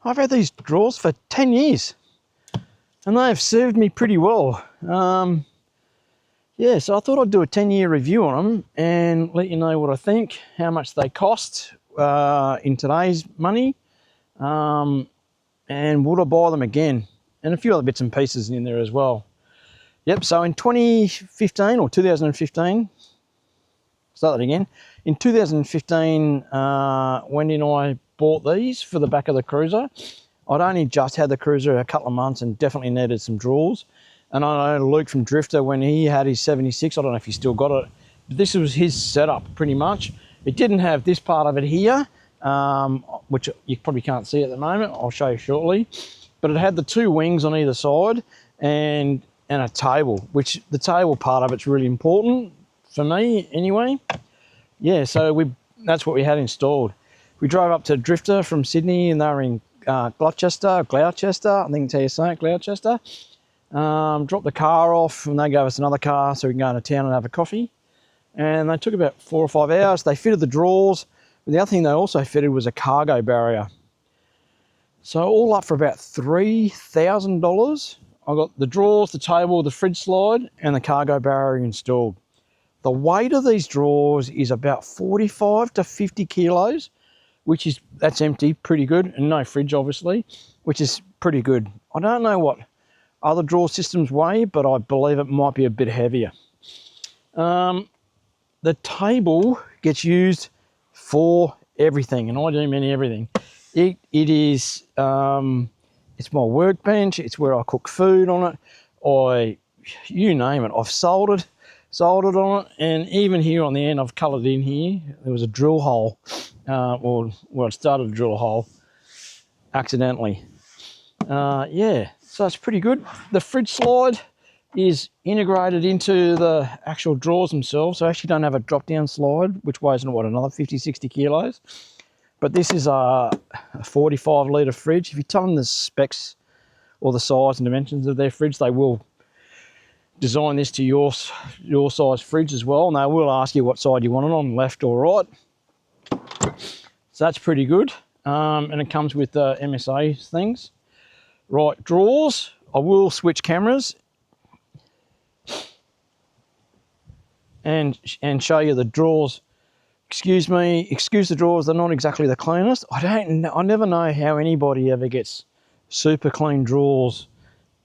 I've had these drawers for 10 years and they have served me pretty well. Yeah, so I thought I'd do a 10-year review on them and let you know what I think, how much they cost in today's money, and would I buy them again, and a few other bits and pieces in there as well. Yep, so in 2015 or 2015, start that again. In 2015, Wendy and I bought these for the back of the cruiser. I'd only just had the cruiser a couple of months and definitely needed some drawers. And I know Luke from Drifta, when he had his 76, I don't know if he still got it, but this was his setup pretty much. It didn't have this part of it here, which you probably can't see at the moment. I'll show you shortly. But it had the two wings on either side and a table, which the table part of it's really important for me anyway. Yeah, so that's what we had installed. We drove up to Drifta from Sydney and they were in Gloucester, I think how you say it, Gloucester. Dropped the car off and they gave us another car so we can go into town and have a coffee. And they took about 4 or 5 hours. They fitted the drawers. But the other thing they also fitted was a cargo barrier. So all up for about $3,000. I got the drawers, the table, the fridge slide and the cargo barrier installed. The weight of these drawers is about 45 to 50 kilos, that's empty, pretty good, and no fridge obviously, which is pretty good. I don't know what other drawer systems weigh, but I believe it might be a bit heavier. The table gets used for everything, and I do mean everything. It is, it's my workbench, it's where I cook food on it, you name it, I've soldered on it, and even here on the end I've coloured in here. There was a drill hole, I started to drill a hole accidentally. Yeah, so it's pretty good. The fridge slide is integrated into the actual drawers themselves, so I actually don't have a drop down slide, which weighs another 50-60 kilos. But this is a 45 litre fridge. If you tell them the specs or the size and dimensions of their fridge, they will design this to your size fridge as well, and they will ask you what side you want it on, left or right. So that's pretty good, and it comes with MSA things. Right, drawers, I will switch cameras and show you the drawers. Excuse the drawers, they're not exactly the cleanest. I never know how anybody ever gets super clean drawers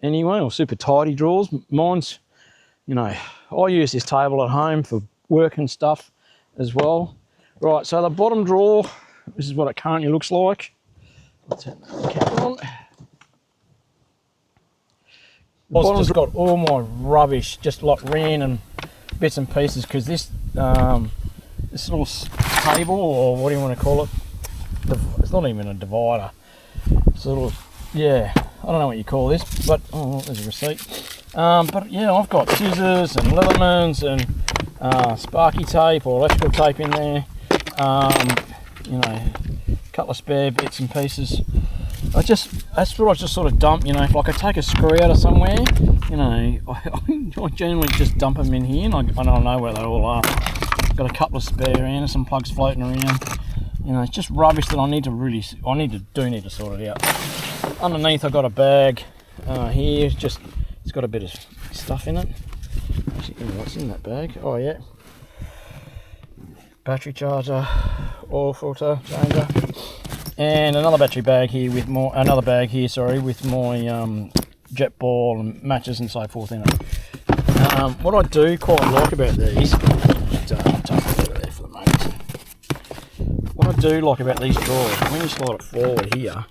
anyway, or super tidy drawers. Mine's, I use this table at home for work and stuff as well. Right, so the bottom drawer, this is what it currently looks like. Let's turn the cap on. The bottom's got all my rubbish, just like random bits and pieces, because this little table, or what do you want to call it? It's not even a divider. It's a little, yeah, I don't know what you call this, but there's a receipt. But yeah, I've got scissors and Leathermans and sparky tape or electrical tape in there. A couple of spare bits and pieces. That's what I just sort of dump, if like I take a screw out of somewhere, I generally just dump them in here, and I don't know where they all are. Got a couple of spare Anderson plugs floating around. It's just rubbish that I need to sort it out. Underneath I've got a bag here, it's got a bit of stuff in it. Actually, what's in that bag? Oh yeah. Battery charger, oil filter changer, and another battery bag here with more, with my jet ball and matches and so forth in it. What I do quite like about these, take it out of there for the moment. What I do like about these drawers, when you slide it forward here,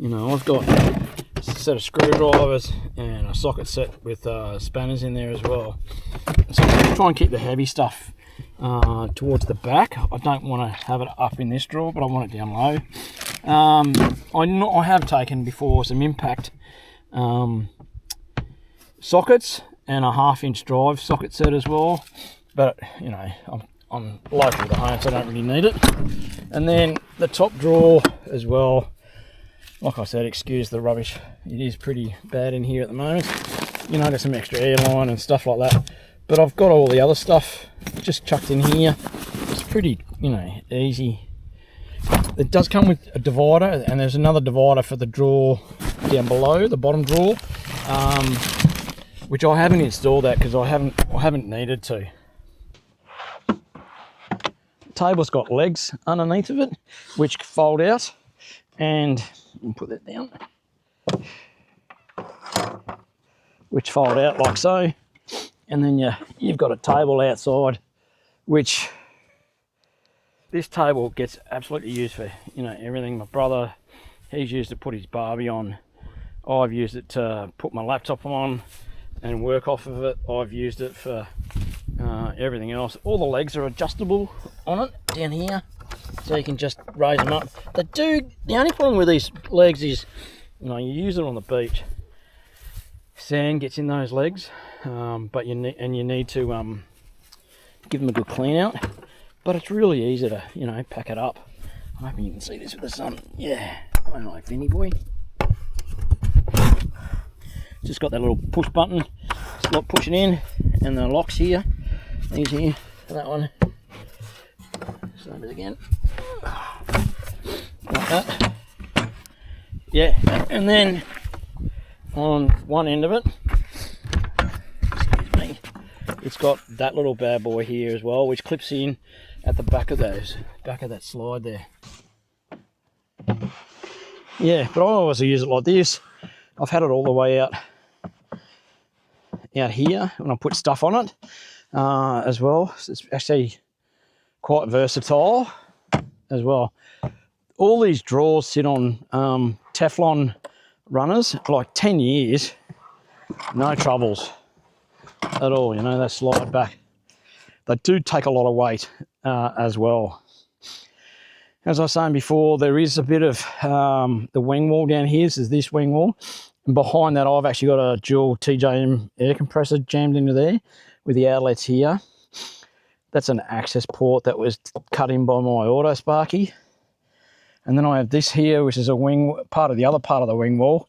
I've got a set of screwdrivers and a socket set with spanners in there as well. So I try and keep the heavy stuff towards the back. I don't want to have it up in this drawer, but I want it down low. I have taken before some impact sockets and a 1/2-inch drive socket set as well, but I'm local to home, so I don't really need it. And then the top drawer as well, like I said, excuse the rubbish, it is pretty bad in here at the moment. There's some extra airline and stuff like that, but I've got all the other stuff just chucked in here. It's pretty easy It does come with a divider, and there's another divider for the drawer down below, the bottom drawer, which I haven't installed that because I haven't needed to. The table's got legs underneath of it, which fold out, and I'll put that down, which fold out like so, and then you've got a table outside, which this table gets absolutely used for, you know, everything. My brother, he's used it to put his Barbie on. I've used it to put my laptop on and work off of it. I've used it for everything else. All the legs are adjustable on it down here, so you can just raise them up. The only problem with these legs is, you know, you use it on the beach, sand gets in those legs, but you need to give them a good clean out. But it's really easy to, you know, pack it up. I'm hoping you can see this with the sun. Yeah, I don't like Vinny boy. Just got that little push button. Just like push it in, and the locks here. These here, that one. Same as again. Like that. Yeah, and then on one end of it, excuse me, it's got that little bad boy here as well, which clips in at the back of that slide there. Yeah, but I always use it like this. I've had it all the way out here when I put stuff on it as well. So it's actually quite versatile as well. All these drawers sit on Teflon runners, like 10 years, no troubles at all, you know, they slide back. They do take a lot of weight as well. As I was saying before, there is a bit of the wing wall down here. This is this wing wall. And behind that, I've actually got a dual TJM air compressor jammed into there with the outlets here. That's an access port that was cut in by my Auto Sparky. And then I have this here, which is a wing, the other part of the wing wall,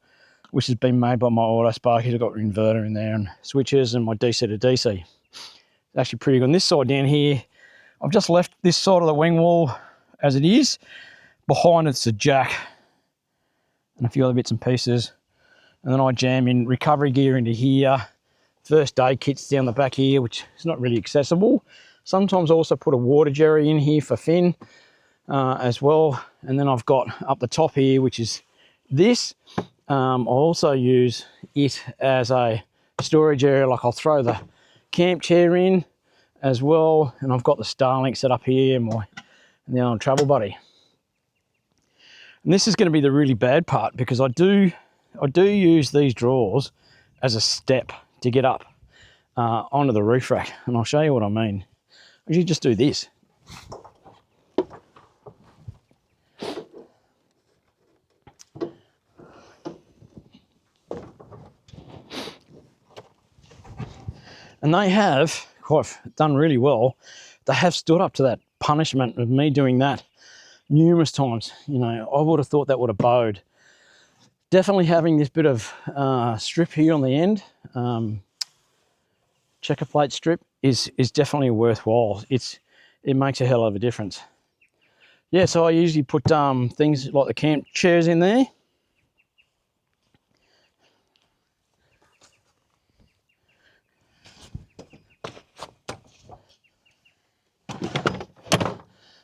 which has been made by my Auto Sparky. I've got an inverter in there and switches and my DC to DC. It's actually pretty good. On this side down here, I've just left this side of the wing wall as it is. Behind it's a jack and a few other bits and pieces. And then I jam in recovery gear into here. First aid kit's down the back here, which is not really accessible. Sometimes I also put a water jerry in here for Finn as well. And then I've got up the top here, which is this. I also use it as a storage area. Like I'll throw the camp chair in as well. And I've got the Starlink set up here and the old travel buddy. And this is going to be the really bad part, because I do use these drawers as a step to get up onto the roof rack, and I'll show you what I mean. You just do this. And they have done really well. They have stood up to that punishment of me doing that numerous times. You know, I would have thought that would have bowed. Definitely having this bit of strip here on the end, checker plate strip, is definitely worthwhile. It makes a hell of a difference. Yeah, so I usually put things like the camp chairs in there.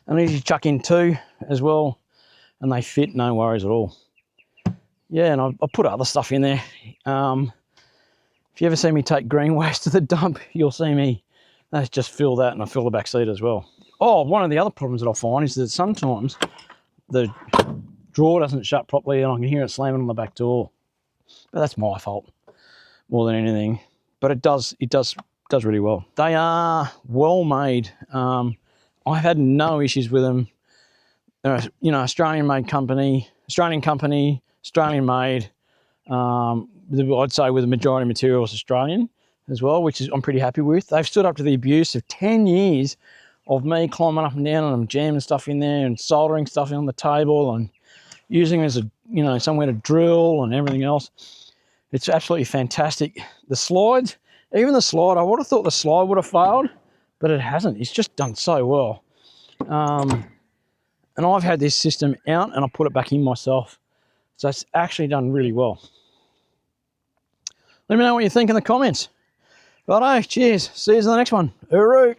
And I usually chuck in two as well, and they fit, no worries at all. Yeah, and I put other stuff in there. If you ever see me take green waste to the dump, you'll see me just fill that, and I fill the back seat as well. Oh, one of the other problems that I find is that sometimes the drawer doesn't shut properly and I can hear it slamming on the back door. But that's my fault more than anything. But it does really well. They are well made. I've had no issues with them. They're, you know, Australian company, Australian made. I'd say with the majority of materials Australian as well, which is I'm pretty happy with. They've stood up to the abuse of 10 years of me climbing up and down on them, jamming stuff in there and soldering stuff on the table and using it as somewhere to drill and everything else. It's absolutely fantastic. The slides, even the slide, I would have thought the slide would have failed, but it hasn't. It's just done so well. And And I've had this system out and I put it back in myself. So it's actually done really well. Let me know what you think in the comments. Righto, cheers. See you in the next one. Hooroo.